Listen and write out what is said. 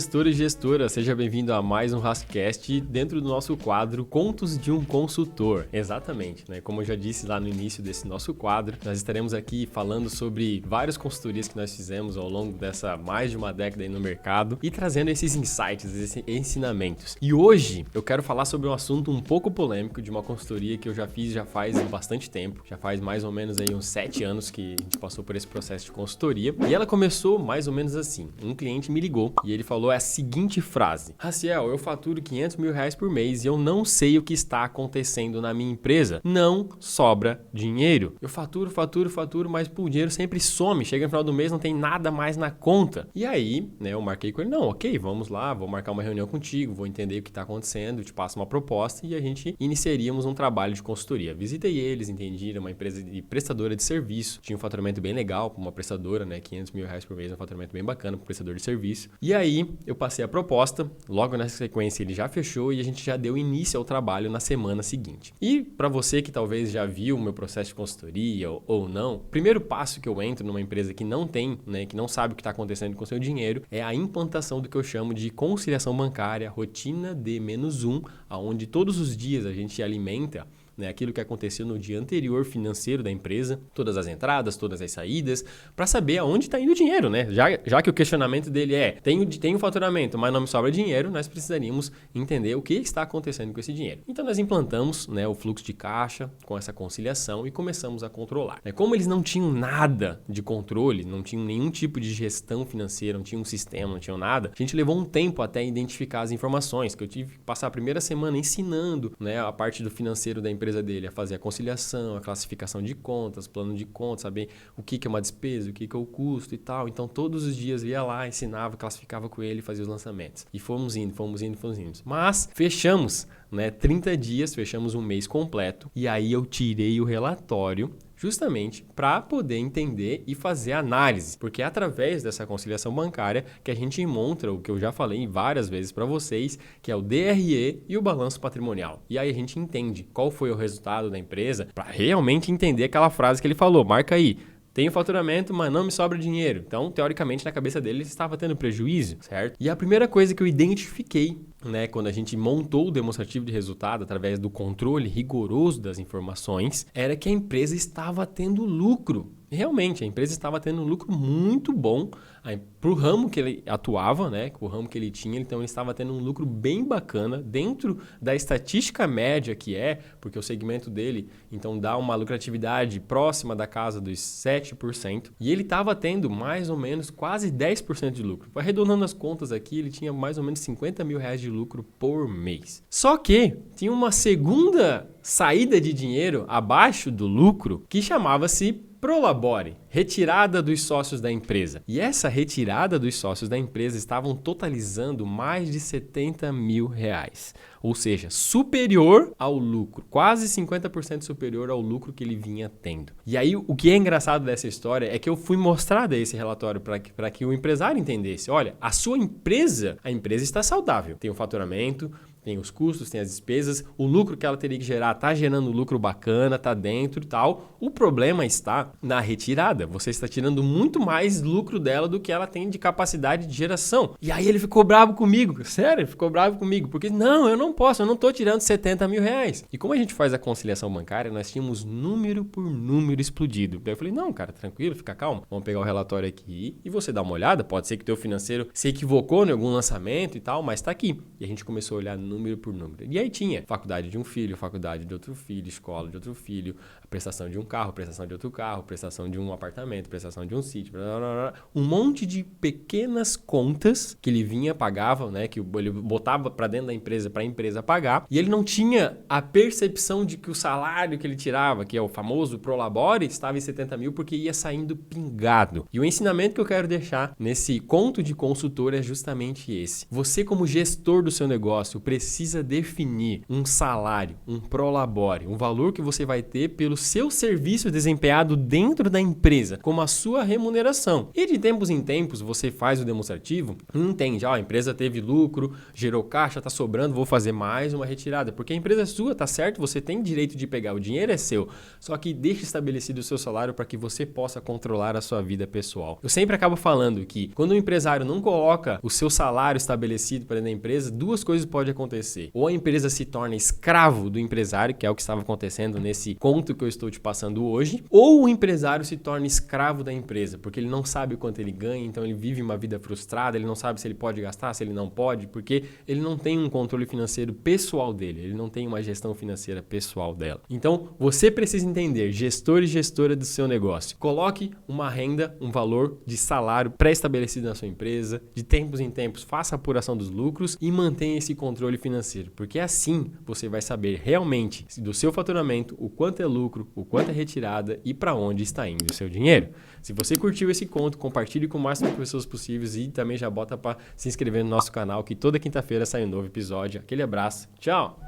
gestor e gestora, seja bem-vindo a mais um Rascast dentro do nosso quadro Contos de um Consultor. Exatamente, né? Como eu já disse lá no início desse nosso quadro, nós estaremos aqui falando sobre várias consultorias que nós fizemos ao longo dessa mais de uma década aí no mercado e trazendo esses insights, esses ensinamentos. E hoje eu quero falar sobre um assunto um pouco polêmico de uma consultoria que eu já fiz já faz bastante tempo, já faz mais ou menos aí uns 7 anos que a gente passou por esse processo de consultoria e ela começou mais ou menos assim. Um cliente me ligou e ele falou a seguinte frase: Raciel, eu faturo R$500 mil por mês e eu não sei o que está acontecendo na minha empresa. Não sobra dinheiro. Eu faturo, mas o dinheiro sempre some. Chega no final do mês, não tem nada mais na conta. E aí, né, eu marquei com ele, não, ok, vamos lá, vou marcar uma reunião contigo, vou entender o que está acontecendo, te passo uma proposta e a gente iniciaríamos um trabalho de consultoria. Visitei eles, entendi, era uma empresa de prestadora de serviço, tinha um faturamento bem legal para uma prestadora, né, R$500 mil por mês, um faturamento bem bacana para um prestador de serviço. E aí, eu passei a proposta, logo nessa sequência ele já fechou e a gente já deu início ao trabalho na semana seguinte. E para você que talvez já viu o meu processo de consultoria ou não, o primeiro passo que eu entro numa empresa que não tem, né, que não sabe o que está acontecendo com o seu dinheiro, é a implantação do que eu chamo de conciliação bancária, rotina D-1, onde todos os dias a gente alimenta, né, aquilo que aconteceu no dia anterior financeiro da empresa, todas as entradas, todas as saídas, para saber aonde está indo o dinheiro, né? Já que o questionamento dele é, tenho faturamento, mas não me sobra dinheiro, nós precisaríamos entender o que está acontecendo com esse dinheiro. Então nós implantamos, né, o fluxo de caixa com essa conciliação e começamos a controlar. Como eles não tinham nada de controle, não tinham nenhum tipo de gestão financeira, não tinham um sistema, não tinham nada, a gente levou um tempo até identificar as informações, que eu tive que passar a primeira semana ensinando, né, a parte do financeiro da empresa dele a fazer a conciliação, a classificação de contas, plano de contas, saber o que é uma despesa, o que é o custo e tal. Então, todos os dias eu ia lá, ensinava, classificava com ele e fazia os lançamentos. E fomos indo. Mas fechamos, né, 30 dias, fechamos um mês completo e aí eu tirei o relatório justamente para poder entender e fazer análise, porque é através dessa conciliação bancária que a gente encontra o que eu já falei várias vezes para vocês, que é o DRE e o balanço patrimonial. E aí a gente entende qual foi o resultado da empresa para realmente entender aquela frase que ele falou, marca aí. Tenho faturamento, mas não me sobra dinheiro. Então, teoricamente, na cabeça dele, ele estava tendo prejuízo, certo? E a primeira coisa que eu identifiquei, né, quando a gente montou o demonstrativo de resultado através do controle rigoroso das informações, era que a empresa estava tendo lucro. Realmente, a empresa estava tendo um lucro muito bom para o ramo que ele atuava, né? O ramo que ele tinha, então ele estava tendo um lucro bem bacana dentro da estatística média que é, porque o segmento dele então dá uma lucratividade próxima da casa dos 7%, e ele estava tendo mais ou menos quase 10% de lucro. Arredondando as contas aqui, ele tinha mais ou menos R$50 mil de lucro por mês. Só que tinha uma segunda saída de dinheiro abaixo do lucro que chamava-se Prolabore, retirada dos sócios da empresa. E essa retirada dos sócios da empresa estavam totalizando mais de R$70 mil. Ou seja, superior ao lucro, quase 50% superior ao lucro que ele vinha tendo. E aí, o que é engraçado dessa história é que eu fui mostrar esse relatório para que o empresário entendesse. Olha, a empresa está saudável. Tem o faturamento, tem os custos, tem as despesas, o lucro que ela teria que gerar está gerando lucro bacana, está dentro e tal. O problema está na retirada. Você está tirando muito mais lucro dela do que ela tem de capacidade de geração. E aí ele ficou bravo comigo. Sério, ele ficou bravo comigo. Porque não, eu não posso, eu não estou tirando R$70 mil. E como a gente faz a conciliação bancária, nós tínhamos número por número explodido. Daí eu falei, não, cara, tranquilo, fica calmo. Vamos pegar o relatório aqui e você dá uma olhada. Pode ser que o teu financeiro se equivocou em algum lançamento e tal, mas está aqui. E a gente começou a olhar número por número. E aí tinha faculdade de um filho, faculdade de outro filho, escola de outro filho, a prestação de um carro, prestação de outro carro, prestação de um apartamento, prestação de um sítio, blá, blá, blá. Um monte de pequenas contas que ele vinha, pagava, né, que ele botava para dentro da empresa para a empresa pagar, e ele não tinha a percepção de que o salário que ele tirava, que é o famoso Prolabore, estava em R$70 mil porque ia saindo pingado. E o ensinamento que eu quero deixar nesse conto de consultor é justamente esse. Você como gestor do seu negócio, precisa definir um salário, um prolabore, um valor que você vai ter pelo seu serviço desempenhado dentro da empresa, como a sua remuneração. E de tempos em tempos você faz o demonstrativo e entende, a empresa teve lucro, gerou caixa, está sobrando, vou fazer mais uma retirada, porque a empresa é sua, tá certo? Você tem direito de pegar, o dinheiro é seu, só que deixe estabelecido o seu salário para que você possa controlar a sua vida pessoal. Eu sempre acabo falando que quando o empresário não coloca o seu salário estabelecido para dentro da empresa, duas coisas podem acontecer. Ou a empresa se torna escravo do empresário, que é o que estava acontecendo nesse conto que eu estou te passando hoje, ou o empresário se torna escravo da empresa, porque ele não sabe o quanto ele ganha, então ele vive uma vida frustrada, ele não sabe se ele pode gastar, se ele não pode, porque ele não tem um controle financeiro pessoal dele, ele não tem uma gestão financeira pessoal dela. Então, você precisa entender, gestor e gestora do seu negócio. Coloque uma renda, um valor de salário pré-estabelecido na sua empresa, de tempos em tempos faça a apuração dos lucros e mantenha esse controle financeiro, porque assim você vai saber realmente do seu faturamento, o quanto é lucro, o quanto é retirada e para onde está indo o seu dinheiro. Se você curtiu esse conto, compartilhe com o máximo de pessoas possíveis e também já bota para se inscrever no nosso canal, que toda quinta-feira sai um novo episódio. Aquele abraço, tchau!